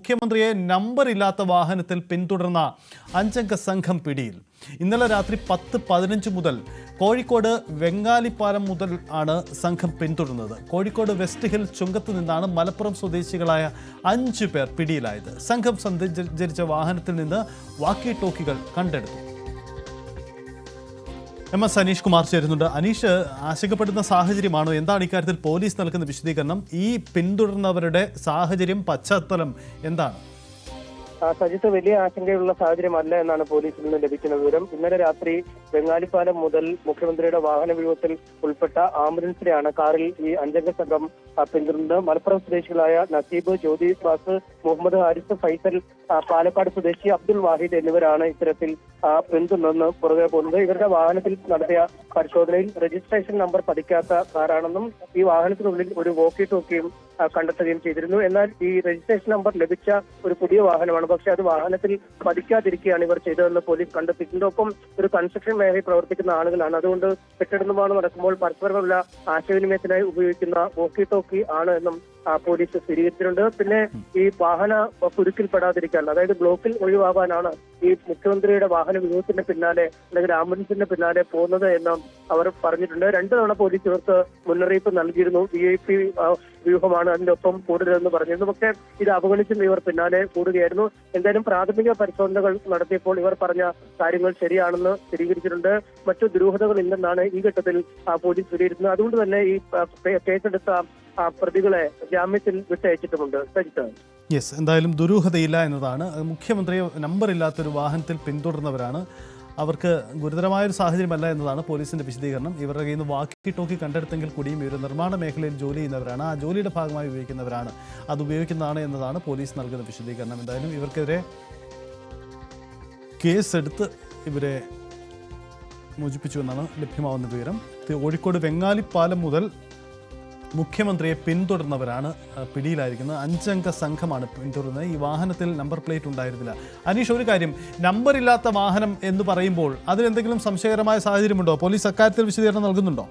മുഖ്യമന്ത്രിയെ നമ്പറില്ലാത്ത വാഹനത്തിൽ പിന്തുടർന്ന അഞ്ചംഗ സംഘം പിടിയിൽ. ഇന്നലെ രാത്രി 10:15 മുതൽ കോഴിക്കോട് വെങ്ങാലിപ്പാലം മുതൽ ആണ് സംഘം പിന്തുടർന്നത്. കോഴിക്കോട് വെസ്റ്റ് ഹിൽ ചുങ്കത്ത് നിന്നാണ് മലപ്പുറം സ്വദേശികളായ 5 പേർ പിടിയിലായത്. സംഘം സഞ്ചരിച്ച വാഹനത്തിൽ നിന്ന് വാക്കി ടോക്കികൾ കണ്ടെടുത്തു. MS അനീഷ് കുമാർ ചേരുന്നുണ്ട്. അനീഷ്, ആശങ്കപ്പെടുന്ന സാഹചര്യമാണോ? എന്താണ് ഇക്കാര്യത്തിൽ പോലീസ് നൽകുന്ന വിശദീകരണം? ഈ പിന്തുടർന്നവരുടെ സാഹചര്യം, പശ്ചാത്തലം എന്താണ്? സജിത്ത്, വലിയ ആശങ്കയുള്ള സാഹചര്യമല്ല എന്നാണ് പോലീസിൽ നിന്ന് ലഭിക്കുന്ന വിവരം. ഇന്നലെ രാത്രി വെങ്ങാലിപ്പാലം മുതൽ മുഖ്യമന്ത്രിയുടെ വാഹന വ്യൂഹത്തിൽ ഉൾപ്പെട്ട ആംബുലൻസിനെയാണ് കാറിൽ ഈ അഞ്ചംഗ സംഘം പിന്തുടർന്നത്. മലപ്പുറം സ്വദേശികളായ നസീബ്, ജ്യോതി ബാസ്, മുഹമ്മദ് ഹാരിസ്, ഫൈസൽ, പാലക്കാട് സ്വദേശി അബ്ദുൾ വാഹിദ് എന്നിവരാണ് ഇത്തരത്തിൽ പിന്തുടർന്ന് പുറകെ പോകുന്നത്. ഇവരുടെ വാഹനത്തിൽ നടത്തിയ പരിശോധനയിൽ രജിസ്ട്രേഷൻ നമ്പർ പതിക്കാത്ത കാറാണെന്നും ഈ വാഹനത്തിനുള്ളിൽ ഒരു വോക്കി ടോക്കിയും കണ്ടെത്തുകയും ചെയ്തിരുന്നു. എന്നാൽ ഈ രജിസ്ട്രേഷൻ നമ്പർ ലഭിച്ച ഒരു പുതിയ വാഹനമാണ്, പക്ഷെ അത് വാഹനത്തിൽ പതിക്കാതിരിക്കുകയാണ് ഇവർ ചെയ്തതെന്ന് പോലീസ് കണ്ടെത്തിയിട്ടുണ്ട്. ഒപ്പം ഒരു കൺസ്ട്രക്ഷൻ മേഖലയിൽ പ്രവർത്തിക്കുന്ന ആളുകളാണ്. അതുകൊണ്ട് കെട്ടിട നിർമ്മാണം നടക്കുമ്പോൾ പരസ്പരമുള്ള ആശയവിനിമയത്തിനായി ഉപയോഗിക്കുന്ന വോക്കി ടോക്കി ആണ് എന്നും പോലീസ് സ്ഥിരീകരിച്ചിട്ടുണ്ട്. പിന്നെ ഈ വാഹന കുരുക്കിൽപ്പെടാതിരിക്കാൻ, അതായത് ബ്ലോക്കിൽ ഒഴിവാകാനാണ് ഈ മുഖ്യമന്ത്രിയുടെ വാഹന വ്യൂഹത്തിന്റെ പിന്നാലെ അല്ലെങ്കിൽ ആംബുലൻസിന്റെ പിന്നാലെ പോകുന്നത് എന്നും അവർ പറഞ്ഞിട്ടുണ്ട്. 2 തവണ പോലീസ് ഇവർക്ക് മുന്നറിയിപ്പ് നൽകിയിരുന്നു. VIP വ്യൂഹമാണ് അതിന്റെ ഒപ്പം കൂടുതലെന്ന് പറഞ്ഞിരുന്നു. പക്ഷേ ഇത് അവഗണിച്ചും ഇവർ പിന്നാലെ കൂടുകയായിരുന്നു. എന്തായാലും പ്രാഥമിക പരിശോധനകൾ നടത്തിയപ്പോൾ ഇവർ പറഞ്ഞ കാര്യങ്ങൾ ശരിയാണെന്ന് സ്ഥിരീകരിച്ചിട്ടുണ്ട്. മറ്റു ദുരൂഹതകൾ ഇല്ലെന്നാണ് ഈ ഘട്ടത്തിൽ പോലീസ് വിലയിരുത്തുന്നത്. അതുകൊണ്ട് തന്നെ ഈ കേസെടുത്ത പ്രതികളെ ജാമ്യത്തിൽ വിട്ടയച്ചിട്ടുമുണ്ട്. യെസ്, എന്തായാലും ദുരൂഹതയില്ല എന്നതാണ്. മുഖ്യമന്ത്രിയെ നമ്പറില്ലാത്തൊരു വാഹനത്തിൽ പിന്തുടർന്നവരാണ്. അവർക്ക് ഗുരുതരമായൊരു സാഹചര്യമല്ല എന്നതാണ് പോലീസിന്റെ വിശദീകരണം. ഇവരുടെ കയ്യിൽ നിന്ന് വാക്കി ടോക്കി കണ്ടെടുത്തെങ്കിൽ കൂടിയും ഇവർ നിർമ്മാണ മേഖലയിൽ ജോലി ചെയ്യുന്നവരാണ്, ആ ജോലിയുടെ ഭാഗമായി ഉപയോഗിക്കുന്നവരാണ്, അത് ഉപയോഗിക്കുന്നതാണ് എന്നതാണ് പോലീസ് നൽകുന്ന വിശദീകരണം. എന്തായാലും ഇവർക്കെതിരെ കേസെടുത്ത് ഇവരെ മോചിപ്പിച്ചു എന്നാണ് ലഭ്യമാവുന്ന വിവരം. കോഴിക്കോട് വെങ്ങാലിപ്പാലം മുതൽ മുഖ്യമന്ത്രിയെ പിന്തുടർന്നവരാണ് പിടിയിലായിരിക്കുന്നത്. 5 അംഗ സംഘമാണ് പിന്തുടർന്നത്. ഈ വാഹനത്തിൽ നമ്പർ പ്ലേറ്റ് ഉണ്ടായിരുന്നില്ല. അനീഷ്, ഒരു കാര്യം, നമ്പറില്ലാത്ത വാഹനം എന്ന് പറയുമ്പോൾ അതിലെന്തെങ്കിലും സംശയകരമായ സാഹചര്യമുണ്ടോ? പോലീസ് അക്കാര്യത്തിൽ വിശദീകരണം നൽകുന്നുണ്ടോ?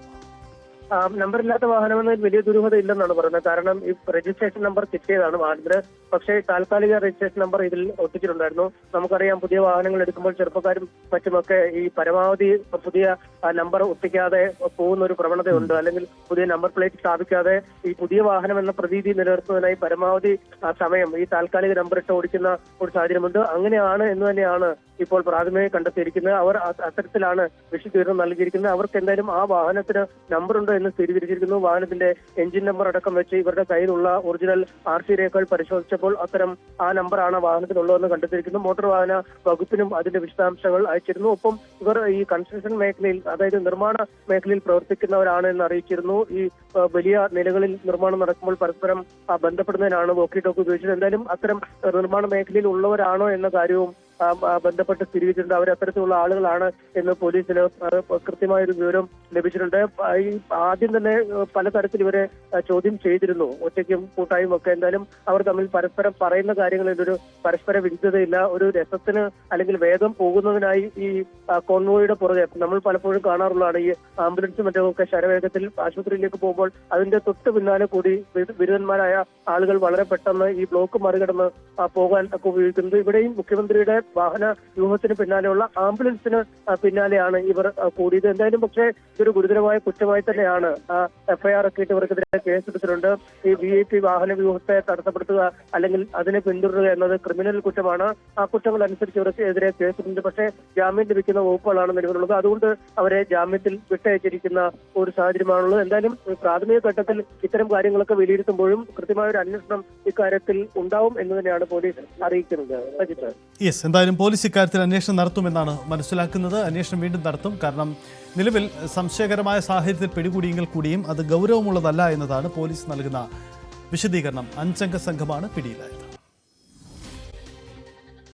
നമ്പറില്ലാത്ത വാഹനമെന്നതിൽ വലിയ ദുരൂഹത ഇല്ലെന്നാണ് പറയുന്നത്. കാരണം ഈ രജിസ്ട്രേഷൻ നമ്പർ കിട്ടിയതാണ് വാഹനത്തിന്, പക്ഷേ താൽക്കാലിക രജിസ്ട്രേഷൻ നമ്പർ ഇതിൽ ഒട്ടിച്ചിട്ടുണ്ടായിരുന്നു. നമുക്കറിയാം, പുതിയ വാഹനങ്ങൾ എടുക്കുമ്പോൾ ചെറുപ്പക്കാരും മറ്റുമൊക്കെ ഈ പരമാവധി പുതിയ നമ്പർ ഒട്ടിക്കാതെ പോകുന്ന ഒരു പ്രവണതയുണ്ട്. അല്ലെങ്കിൽ പുതിയ നമ്പർ പ്ലേറ്റ് സ്ഥാപിക്കാതെ ഈ പുതിയ വാഹനം എന്ന പ്രതീതി നിലനിർത്തുന്നതിനായി പരമാവധി സമയം ഈ താൽക്കാലിക നമ്പർ ഇട്ട് ഓടിക്കുന്ന ഒരു സാഹചര്യമുണ്ട്. അങ്ങനെയാണ് എന്ന് തന്നെയാണ് ഇപ്പോൾ പ്രാഥമികമായി കണ്ടെത്തിയിരിക്കുന്നത്. അവർ അത്തരത്തിലാണ് വിശദീകരണം നൽകിയിരിക്കുന്നത്. അവർക്ക് എന്തായാലും ആ വാഹനത്തിന് നമ്പറുണ്ട് എന്ന് സ്ഥിരീകരിച്ചിരിക്കുന്നു. വാഹനത്തിന്റെ എഞ്ചിൻ നമ്പർ അടക്കം വെച്ച് ഇവരുടെ കയ്യിലുള്ള ഒറിജിനൽ RC രേഖകൾ പരിശോധിച്ചപ്പോൾ അത്തരം ആ നമ്പറാണ് വാഹനത്തിനുള്ളതെന്ന് കണ്ടെത്തിയിരിക്കുന്നു. മോട്ടോർ വാഹന വകുപ്പിനും അതിന്റെ വിശദാംശങ്ങൾ അയച്ചിരുന്നു. ഒപ്പം ഇവർ ഈ കൺസ്ട്രക്ഷൻ മേഖലയിൽ, അതായത് നിർമ്മാണ മേഖലയിൽ പ്രവർത്തിക്കുന്നവരാണ് എന്ന് അറിയിച്ചിരുന്നു. ഈ വലിയ നിലകളിൽ നിർമ്മാണം നടക്കുമ്പോൾ പരസ്പരം ബന്ധപ്പെടുന്നതിനാണ് വോക്കി ടോക്കി ഉപയോഗിച്ചത്. എന്തായാലും അത്തരം നിർമ്മാണ മേഖലയിൽ ഉള്ളവരാണോ എന്ന കാര്യവും ബന്ധപ്പെട്ട് സ്ഥിരീകരിച്ചിട്ടുണ്ട്. അവർ അത്തരത്തിലുള്ള ആളുകളാണ് എന്ന് പോലീസിന് കൃത്യമായൊരു വിവരം ലഭിച്ചിട്ടുണ്ട്. ഈ ആദ്യം തന്നെ പലതരത്തിൽ ഇവരെ ചോദ്യം ചെയ്തിരുന്നു, ഒറ്റയ്ക്കും കൂട്ടായും ഒക്കെ. എന്തായാലും അവർ തമ്മിൽ പരസ്പരം പറയുന്ന കാര്യങ്ങളിൽ ഒരു പരസ്പര വിരുദ്ധതയില്ല. ഒരു രസത്തിന് അല്ലെങ്കിൽ വേഗം പോകുന്നതിനായി ഈ കോൺവോയുടെ പുറകെ നമ്മൾ പലപ്പോഴും കാണാറുള്ളതാണ്. ഈ ആംബുലൻസും മറ്റുമൊക്കെ ശരവേഗത്തിൽ ആശുപത്രിയിലേക്ക് പോകുമ്പോൾ അതിന്റെ തൊട്ട് പിന്നാലെ കൂടി ബിരുദന്മാരായ ആളുകൾ വളരെ പെട്ടെന്ന് ഈ ബ്ലോക്ക് മറികടന്ന് പോകാൻ ഒക്കെ ഉപയോഗിക്കുന്നത്. ഇവിടെയും മുഖ്യമന്ത്രിയുടെ വാഹന വ്യൂഹത്തിന് പിന്നാലെയുള്ള ആംബുലൻസിന് പിന്നാലെയാണ് ഇവർ കൂടിയത്. എന്തായാലും പക്ഷേ ഇതൊരു ഗുരുതരമായ കുറ്റമായി തന്നെയാണ് FIR ഒക്കെ ഇട്ട് ഇവർക്കെതിരെ കേസെടുത്തിട്ടുണ്ട്. ഈ VIP വാഹന വ്യൂഹത്തെ തടസ്സപ്പെടുത്തുക അല്ലെങ്കിൽ അതിനെ പിന്തുടരുക എന്നത് ക്രിമിനൽ കുറ്റമാണ്. ആ കുറ്റങ്ങൾ അനുസരിച്ച് ഇവർക്ക് എതിരെ കേസെടുത്തിട്ടുണ്ട്. പക്ഷേ ജാമ്യം ലഭിക്കുന്ന വകുപ്പുകളാണ് നിലവിലുള്ളത്. അതുകൊണ്ട് അവരെ ജാമ്യത്തിൽ വിട്ടയച്ചിരിക്കുന്ന ഒരു സാഹചര്യമാണുള്ളത്. എന്തായാലും പ്രാഥമിക ഘട്ടത്തിൽ ഇത്തരം കാര്യങ്ങളൊക്കെ വിലയിരുത്തുമ്പോഴും കൃത്യമായ ഒരു അന്വേഷണം ഇക്കാര്യത്തിൽ ഉണ്ടാവും എന്ന് തന്നെയാണ് പോലീസ് അറിയിക്കുന്നത്. യെസ്, എന്തായാലും പോലീസ് ഇക്കാര്യത്തിൽ അന്വേഷണം നടത്തുമെന്നാണ് മനസ്സിലാക്കുന്നത്. അന്വേഷണം വീണ്ടും നടത്തും. കാരണം നിലവിൽ സംശയകരമായ സാഹചര്യത്തിൽ പിടികൂടിയെങ്കിൽ കൂടിയും അത് ഗൗരവമുള്ളതല്ല എന്നതാണ് പോലീസ് നൽകുന്ന വിശദീകരണം. 5 അംഗ സംഘമാണ് പിടിയിലായത്.